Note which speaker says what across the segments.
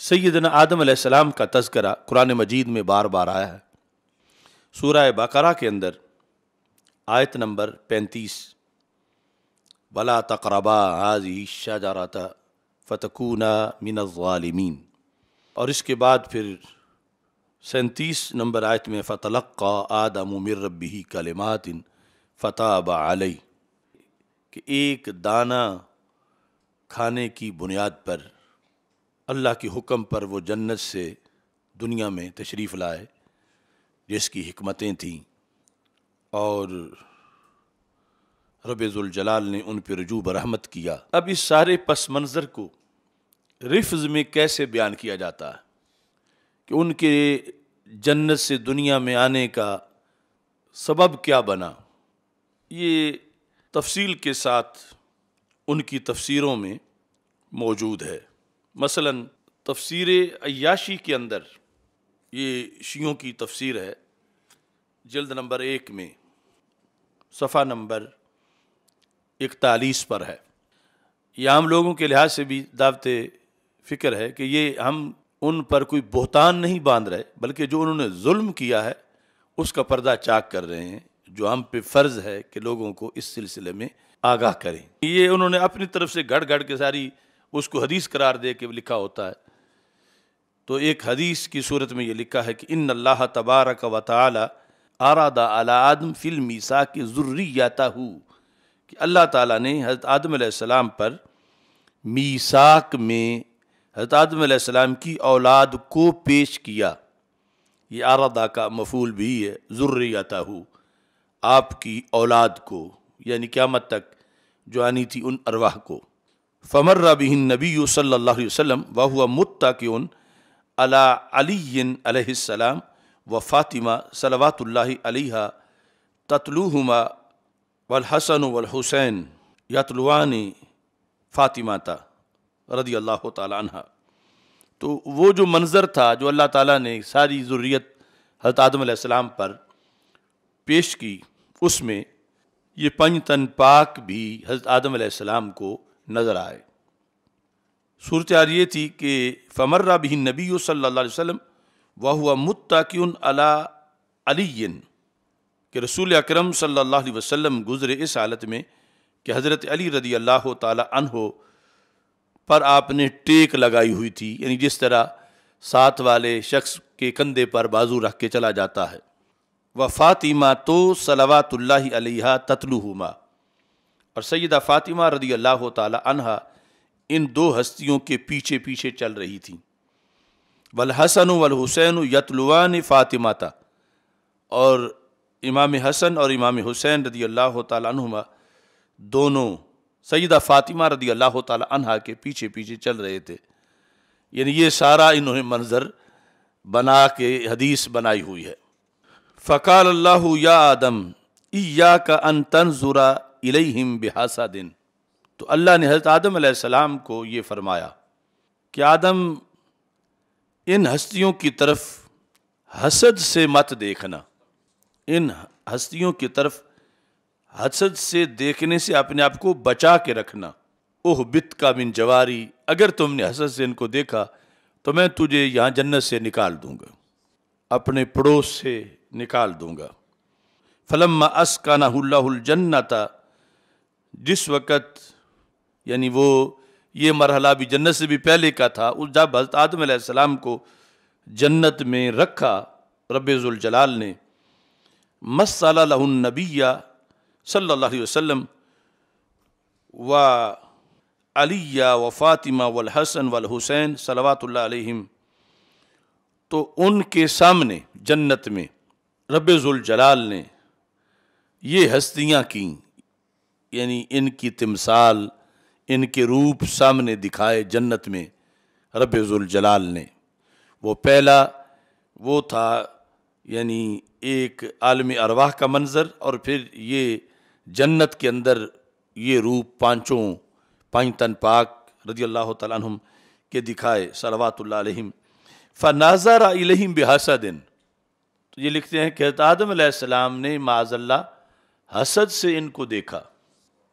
Speaker 1: سیدنا آدم علیہ السلام کا تذکرہ قرآن مجید میں بار بار آیا ہے۔ سورہ بقرہ کے اندر آیت نمبر 35 وَلَا تَقْرَبَا هَٰذِهِ الشَّجَرَةَ فَتَكُونَا مِنَ الظَّالِمِينَ، اور اس کے بعد پھر 37 نمبر آیت میں فَتَلَقَّىٰ آدَمُ مِن رَبِّهِ كَلِمَاتٍ فَتَابَ عَلَيْهِ کہ ایک دانہ کھانے کی بنیاد پر اللہ کے حکم پر وہ جنت سے دنیا میں تشریف لائے جس کی حکمتیں تھیں، اور رب ذوالجلال نے ان پہ رجوع برحمت کیا۔ اب اس سارے پس منظر کو رفظ میں کیسے بیان کیا جاتا ہے کہ ان کے جنت سے دنیا میں آنے کا سبب کیا بنا، یہ تفصیل کے ساتھ ان کی تفسیروں میں موجود ہے۔ مثلا تفسیر عیاشی کے اندر، یہ شیعوں کی تفسیر ہے، جلد نمبر 1 میں صفحہ نمبر 41 پر ہے۔ یہ عام لوگوں کے لحاظ سے بھی دعوت فکر ہے کہ یہ ہم ان پر کوئی بہتان نہیں باندھ رہے، بلکہ جو انہوں نے ظلم کیا ہے اس کا پردہ چاک کر رہے ہیں، جو ہم پہ فرض ہے کہ لوگوں کو اس سلسلے میں آگاہ کریں۔ یہ انہوں نے اپنی طرف سے گھڑ گھڑ کے ساری اس کو حدیث قرار دے کے لکھا ہوتا ہے۔ تو ایک حدیث کی صورت میں یہ لکھا ہے کہ ان اللہ تبارک و تعالی اراد علی آدم فی المیثاق ذریتہ، کہ اللہ تعالیٰ نے حضرت آدم علیہ السلام پر میثاق میں حضرت آدم علیہ السلام کی اولاد کو پیش کیا۔ یہ ارادہ کا مفعول بھی ہے، ذریتہ، آپ کی اولاد کو، یعنی قیامت تک جو آنی تھی ان ارواح کو۔ فمر بہ النبی صلی اللہ علیہ وسلم وہو متکئ علی علی علیہ السلام و فاطمہ صلوات اللہ علیہا تتلوہما والحسن والحسین یتلوان فاطمہ رضی اللہ تعالی عنہ۔ تو وہ جو منظر تھا جو اللہ تعالیٰ نے ساری ذریت حضرت آدم علیہ السلام پر پیش کی، اس میں یہ پنجتن پاک بھی حضرت آدم علیہ السلام کو نظر آئے۔ صورتحال یہ تھی کہ فمر بہ النبی صلی اللہ علیہ وسلم وہو متکئ علی علی، کہ رسول اکرم صلی اللہ علیہ وسلم گزرے اس حالت میں کہ حضرت علی رضی اللہ تعالی عنہ پر آپ نے ٹیک لگائی ہوئی تھی، یعنی جس طرح ساتھ والے شخص کے کندھے پر بازو رکھ کے چلا جاتا ہے۔ و فاطمہ تو صلوات اللہ علیہا تتلوہما، اور سیدہ فاطمہ رضی اللہ تعالی عنہ ان دو ہستیوں کے پیچھے پیچھے چل رہی تھیں۔ والحسن والحسین یتلوان فاطمہ، اور امام حسن اور امام حسین رضی اللہ تعالی عنہما دونوں سیدہ فاطمہ رضی اللہ تعالی عنہ کے پیچھے پیچھے چل رہے تھے۔ یعنی یہ سارا انہوں نے منظر بنا کے حدیث بنائی ہوئی ہے۔ فقال اللہ یا آدم ایاک ان تنظر الیہم بحسد، تو اللہ نے حضرت آدم علیہ السلام کو یہ فرمایا کہ آدم ان ہستیوں کی طرف حسد سے مت دیکھنا، ان ہستیوں کی طرف حسد سے دیکھنے سے اپنے آپ کو بچا کے رکھنا۔ اوہ بت کا من جواری، اگر تم نے حسد سے ان کو دیکھا تو میں تجھے یہاں جنت سے نکال دوں گا، اپنے پڑوس سے نکال دوں گا۔ فلما اسکنہ اللہ الجنت، جس وقت، یعنی وہ یہ مرحلہ بھی جنت سے بھی پہلے کا تھا، اس جب حضرت آدم علیہ السلام کو جنت میں رکھا رب ذوالجلال نے، مثل لہ النبی صلی اللہ علیہ وسلم و علی و فاطمہ والحسن والحسین صلوات اللہ علیہم، تو ان کے سامنے جنت میں رب ذوالجلال نے یہ ہستیاں کیں، یعنی ان کی تمثال، ان کے روپ سامنے دکھائے جنت میں رب ذوالجلال نے۔ وہ پہلا وہ تھا یعنی ایک عالم ارواح کا منظر، اور پھر یہ جنت کے اندر یہ روپ پانچ تن پاک رضی اللہ تعالیٰ عنہم کے دکھائے صلوات اللہ علیہم۔ فناظر الیہم بحسد، تو یہ لکھتے ہیں کہ حضرت آدم علیہ السلام نے معاذ اللہ حسد سے ان کو دیکھا۔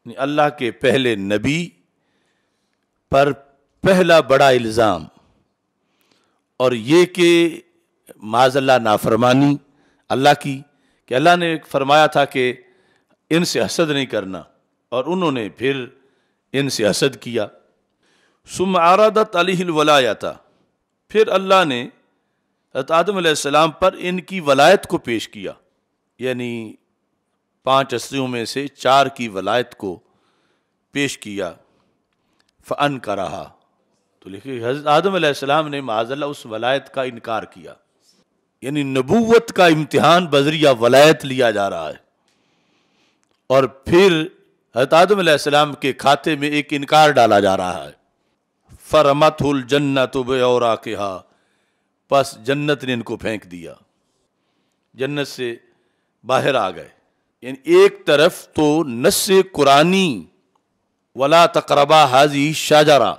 Speaker 1: اللہ کے پہلے نبی پر پہلا بڑا الزام اور یہ کہ معاذ اللہ نافرمانی اللہ کی، کہ اللہ نے فرمایا تھا کہ ان سے حسد نہیں کرنا، اور انہوں نے پھر ان سے حسد کیا۔ ثم عرضت علیہ الولایۃ، پھر اللہ نے حضرت آدم علیہ السلام پر ان کی ولایت کو پیش کیا، یعنی 5 ہستیوں میں سے 4 کی ولایت کو پیش کیا۔ فانکرھا، تو لکھے حضرت آدم علیہ السلام نے معاذ اللہ اس ولایت کا انکار کیا، یعنی نبوت کا امتحان بذریعہ ولایت لیا جا رہا ہے، اور پھر حضرت آدم علیہ السلام کے کھاتے میں ایک انکار ڈالا جا رہا ہے۔ فرمتہ الجنۃ بعوراقہا، پس جنت نے ان کو پھینک دیا، جنت سے باہر آ گئے۔ یعنی ایک طرف تو نص قرآنی ولا تقربا ھذہ شجرہ،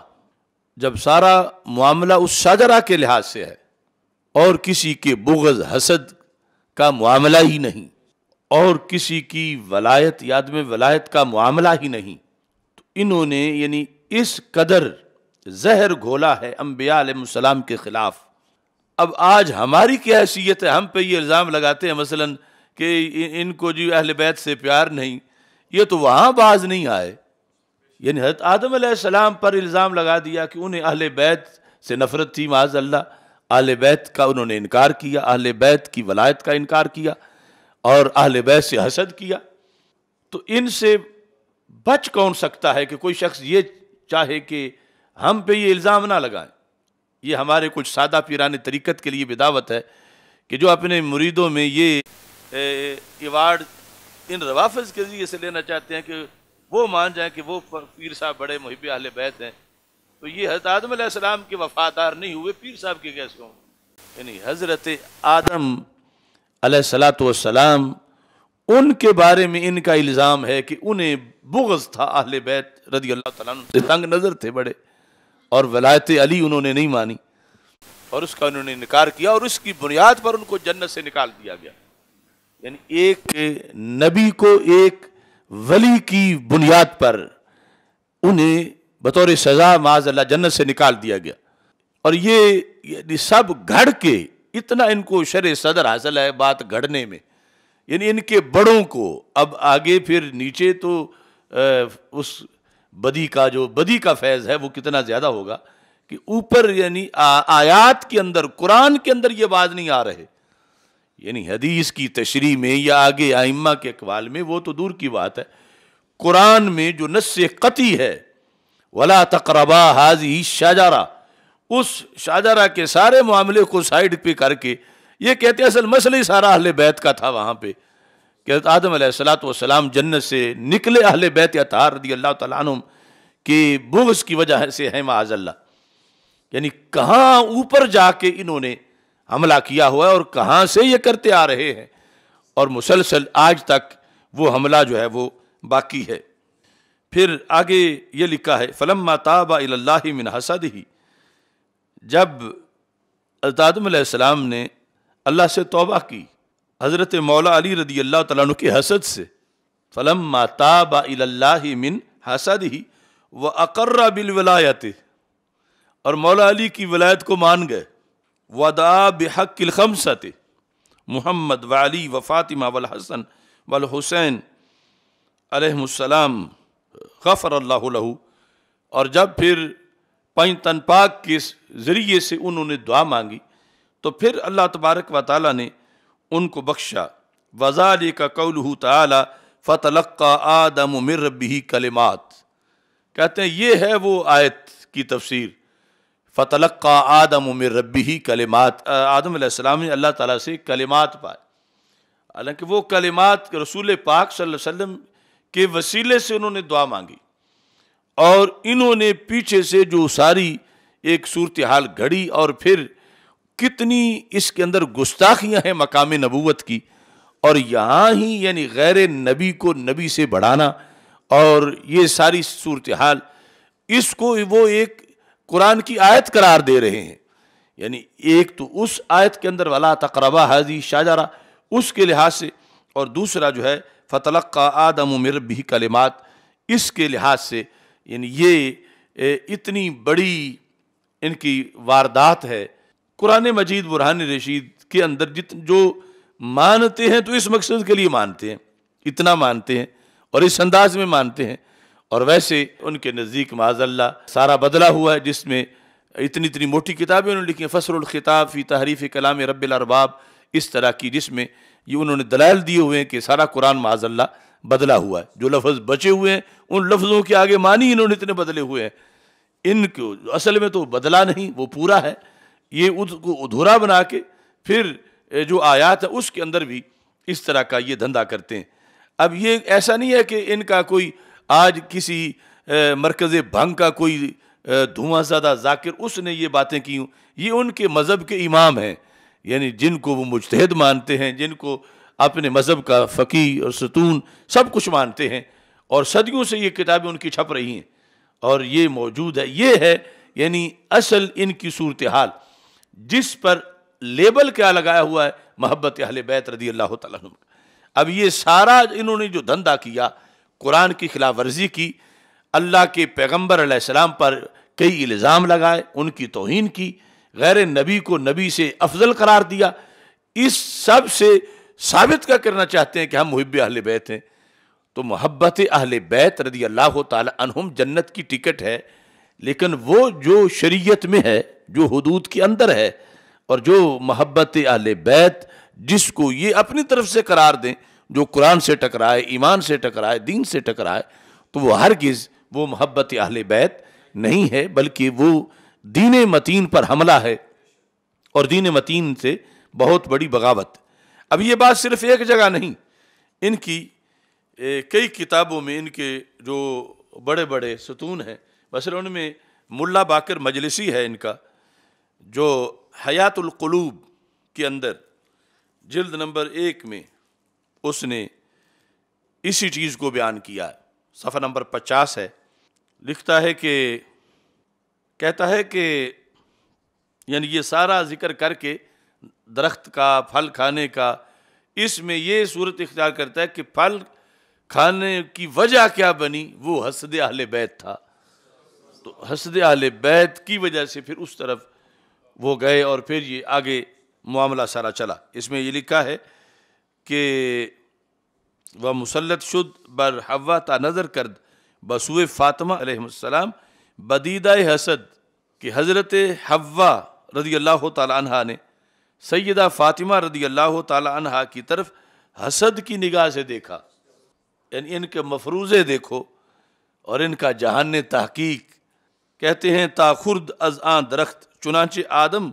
Speaker 1: جب سارا معاملہ اس شجرہ کے لحاظ سے ہے، اور کسی کے بغض حسد کا معاملہ ہی نہیں، اور کسی کی ولایت یا عدم ولایت کا معاملہ ہی نہیں، تو انہوں نے یعنی اس قدر زہر گھولا ہے انبیاء علیہ السلام کے خلاف۔ اب آج ہماری کیا حیثیت ہے؟ ہم پہ یہ الزام لگاتے ہیں مثلا کہ ان کو جو اہل بیت سے پیار نہیں، یہ تو وہاں باز نہیں آئے، یعنی حضرت آدم علیہ السلام پر الزام لگا دیا کہ انہیں اہل بیت سے نفرت تھی، معاذ اللہ اہل بیت کا انہوں نے انکار کیا، اہل بیت کی ولایت کا انکار کیا، اور اہل بیت سے حسد کیا۔ تو ان سے بچ کون سکتا ہے کہ کوئی شخص یہ چاہے کہ ہم پہ یہ الزام نہ لگائیں؟ یہ ہمارے کچھ سادہ پیران طریقت کے لیے بدعوت ہے کہ جو اپنے مریدوں میں یہ ایوارڈ ان روافظ کے ذریعے سے لینا چاہتے ہیں کہ وہ مان جائیں کہ وہ پیر صاحب بڑے محب اہل بیت ہیں، تو یہ حضرت آدم علیہ السلام کے وفادار نہیں ہوئے، پیر صاحب کے کیسے ہوں؟ یعنی حضرت آدم علیہ الصلاۃ والسلام، ان کے بارے میں ان کا الزام ہے کہ انہیں بغض تھا اہل بیت رضی اللہ تعالیٰ عنہ سے، تنگ نظر تھے بڑے، اور ولایت علی انہوں نے نہیں مانی، اور اس کا انہوں نے انکار کیا، اور اس کی بنیاد پر ان کو جنت سے نکال دیا گیا۔ یعنی ایک نبی کو ایک ولی کی بنیاد پر انہیں بطور سزا معاذ اللہ جنت سے نکال دیا گیا، اور یہ یعنی سب گھڑ کے اتنا ان کو شرع صدر حاصل ہے بات گھڑنے میں، یعنی ان کے بڑوں کو اب آگے پھر نیچے تو اس بدی کا فیض ہے وہ کتنا زیادہ ہوگا کہ اوپر یعنی آیات کے اندر، قرآن کے اندر یہ بات نہیں آ رہے، یعنی حدیث کی تشریح میں یا آگے ائمہ کے اقوال میں وہ تو دور کی بات ہے، قرآن میں جو نص قطعی ہے وَلَا تَقْرَبَا هَذِهِ الشَّجَرَةَ، اس شاجرہ کے سارے معاملے کو سائیڈ پہ کر کے یہ کہتے ہیں اصل مسئلہ ہی سارا اہل بیت کا تھا وہاں پہ، کہ حضرت آدم علیہ السلام جنت سے نکلے اہل بیت اطہار رضی اللہ تعالیٰ عنہم کے بغض کی وجہ سے ہیں معاذ اللہ۔ یعنی کہاں اوپر جا کے انہوں نے حملہ کیا ہوا ہے، اور کہاں سے یہ کرتے آ رہے ہیں، اور مسلسل آج تک وہ حملہ جو ہے وہ باقی ہے۔ پھر آگے یہ لکھا ہے فلما تاب الی اللہ من حسدہ، جب حضرت آدم علیہ السلام نے اللہ سے توبہ کی حضرت مولا علی رضی اللہ تعالیٰ عنہ کے حسد سے، فلما تاب الی اللہ من حسدہ واقر بالولایۃ، اور مولا علی کی ولایت کو مان گئے، ودعا بحق الخمسۃ محمد وعلی وفاطمہ والحسن والحسین علیہم السلام غفر اللہ لہ، اور جب پھر پنج تن پاک کے ذریعے سے انہوں نے دعا مانگی تو پھر اللہ تبارک و تعالیٰ نے ان کو بخشا۔ وذالک قولہ تعالی فتلقى آدم من ربہ کلمات، کہتے ہیں یہ ہے وہ آیت کی تفسیر، فتلقى آدم من ربہ کلمات، آدم علیہ السلام نے اللہ تعالیٰ سے کلمات پائے، حالانکہ وہ کلمات رسول پاک صلی اللہ علیہ وسلم کے وسیلے سے انہوں نے دعا مانگی، اور انہوں نے پیچھے سے جو ساری ایک صورتحال گھڑی، اور پھر کتنی اس کے اندر گستاخیاں ہیں مقام نبوت کی، اور یہاں ہی یعنی غیر نبی کو نبی سے بڑھانا، اور یہ ساری صورتحال اس کو وہ ایک قرآن کی آیت قرار دے رہے ہیں، یعنی ایک تو اس آیت کے اندر وَلَا تَقْرَبَا هَذِهِ الشَّجَرَةَ اس کے لحاظ سے، اور دوسرا جو ہے فَتَلَقَّى آدَمُ مِن رَبِّهِ کلمات اس کے لحاظ سے، یعنی یہ اتنی بڑی ان کی واردات ہے قرآن مجید برہان رشید کے اندر جو مانتے ہیں تو اس مقصد کے لیے مانتے ہیں، اتنا مانتے ہیں اور اس انداز میں مانتے ہیں، اور ویسے ان کے نزدیک معاذ اللہ سارا بدلا ہوا ہے، جس میں اتنی موٹی کتابیں انہوں نے لکھی ہیں، فصل الخطاب فی تحریف کلام رب الارباب، اس طرح کی، جس میں یہ انہوں نے دلائل دیے ہوئے ہیں کہ سارا قرآن معاذ اللہ بدلا ہوا ہے، جو لفظ بچے ہوئے ہیں ان لفظوں کے آگے معنی انہوں نے اتنے بدلے ہوئے ہیں، ان کو اصل میں تو بدلا نہیں، وہ پورا ہے، یہ اس کو ادھورا بنا کے پھر جو آیات ہے اس کے اندر بھی اس طرح کا یہ دھندا کرتے ہیں۔ اب یہ ایسا نہیں ہے کہ ان کا کوئی آج کسی مرکز بھنگ کا کوئی دھواں زدہ ذاکر اس نے یہ باتیں کی ہوں، یہ ان کے مذہب کے امام ہیں، یعنی جن کو وہ مجتہد مانتے ہیں، جن کو اپنے مذہب کا فقیہ اور ستون سب کچھ مانتے ہیں، اور صدیوں سے یہ کتابیں ان کی چھپ رہی ہیں اور یہ موجود ہے۔ یہ ہے یعنی اصل ان کی صورتحال، جس پر لیبل کیا لگایا ہوا ہے، محبت اہل بیت رضی اللہ تعالیٰ عنہ۔ اب یہ سارا انہوں نے جو دھندا کیا، قرآن کی خلاف ورزی کی، اللہ کے پیغمبر علیہ السلام پر کئی الزام لگائے، ان کی توہین کی، غیر نبی کو نبی سے افضل قرار دیا، اس سب سے ثابت کیا کرنا چاہتے ہیں کہ ہم محب اہل بیت ہیں۔ تو محبت اہل بیت رضی اللہ تعالی عنہم جنت کی ٹکٹ ہے، لیکن وہ جو شریعت میں ہے، جو حدود کے اندر ہے، اور جو محبت اہل بیت جس کو یہ اپنی طرف سے قرار دیں، جو قرآن سے ٹکرائے، ایمان سے ٹکرائے، دین سے ٹکرائے، تو وہ ہرگز وہ محبت اہل بیت نہیں ہے، بلکہ وہ دین متین پر حملہ ہے، اور دین متین سے بہت بڑی بغاوت۔ اب یہ بات صرف ایک جگہ نہیں، ان کی کئی کتابوں میں ان کے جو بڑے بڑے ستون ہیں، مثلا ان میں ملا باقر مجلسی ہے ان کا، جو حیات القلوب کے اندر جلد نمبر 1 میں اس نے اسی چیز کو بیان کیا ہے، صفحہ نمبر 50 ہے، لکھتا ہے کہ کہتا ہے کہ یعنی یہ سارا ذکر کر کے درخت کا، پھل کھانے کا، اس میں یہ صورت اختیار کرتا ہے کہ پھل کھانے کی وجہ کیا بنی، وہ حسد اہل بیت تھا، تو حسد اہل بیت کی وجہ سے پھر اس طرف وہ گئے، اور پھر یہ آگے معاملہ سارا چلا۔ اس میں یہ لکھا ہے کہ وہ مسلط شد بر حوا تا نظر کرد بسوئے فاطمہ علیہ السلام بدیدہ حسد، کہ حضرت حوا رضی اللہ تعالی عنہ نے سیدہ فاطمہ رضی اللہ تعالی عنہ کی طرف حسد کی نگاہ سے دیکھا، یعنی ان کے مفروضے دیکھو اور ان کا جہان تحقیق۔ کہتے ہیں تا خرد از آن درخت، چنانچہ آدم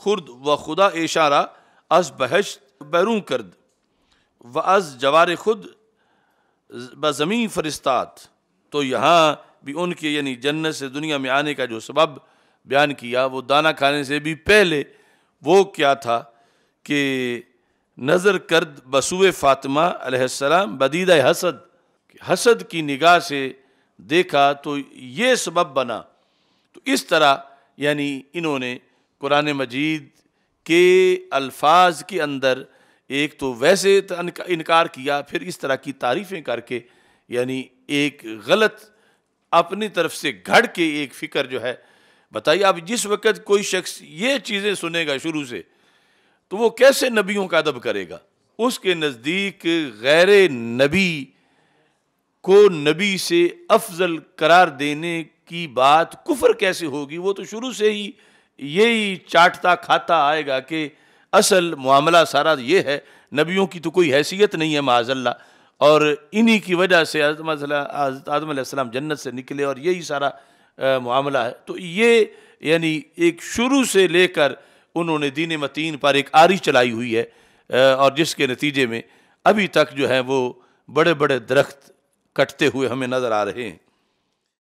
Speaker 1: خرد و خدا اشارہ از بہشت بیرون کرد و از جوار خود بزمین فرستاد۔ تو یہاں بھی ان کے یعنی جنت سے دنیا میں آنے کا جو سبب بیان کیا، وہ دانہ کھانے سے بھی پہلے وہ کیا تھا کہ نظر کرد بسوئے فاطمہ علیہ السلام بدیدہ حسد، حسد کی نگاہ سے دیکھا تو یہ سبب بنا۔ تو اس طرح یعنی انہوں نے قرآن مجید کے الفاظ کے اندر ایک تو ویسے انکار کیا، پھر اس طرح کی تعریفیں کر کے یعنی ایک غلط اپنی طرف سے گھڑ کے ایک فکر جو ہے بتائیے۔ اب جس وقت کوئی شخص یہ چیزیں سنے گا شروع سے، تو وہ کیسے نبیوں کا ادب کرے گا؟ اس کے نزدیک غیر نبی کو نبی سے افضل قرار دینے کی بات کفر کیسے ہوگی؟ وہ تو شروع سے ہی یہی چاٹتا کھاتا آئے گا کہ اصل معاملہ سارا یہ ہے، نبیوں کی تو کوئی حیثیت نہیں ہے معاذ اللہ، اور انہی کی وجہ سے حضرت آدم علیہ السلام جنت سے نکلے، اور یہی سارا معاملہ ہے۔ تو یہ یعنی ایک شروع سے لے کر انہوں نے دین متین پر ایک آری چلائی ہوئی ہے، اور جس کے نتیجے میں ابھی تک جو ہے وہ بڑے بڑے درخت کٹتے ہوئے ہمیں نظر آ رہے ہیں۔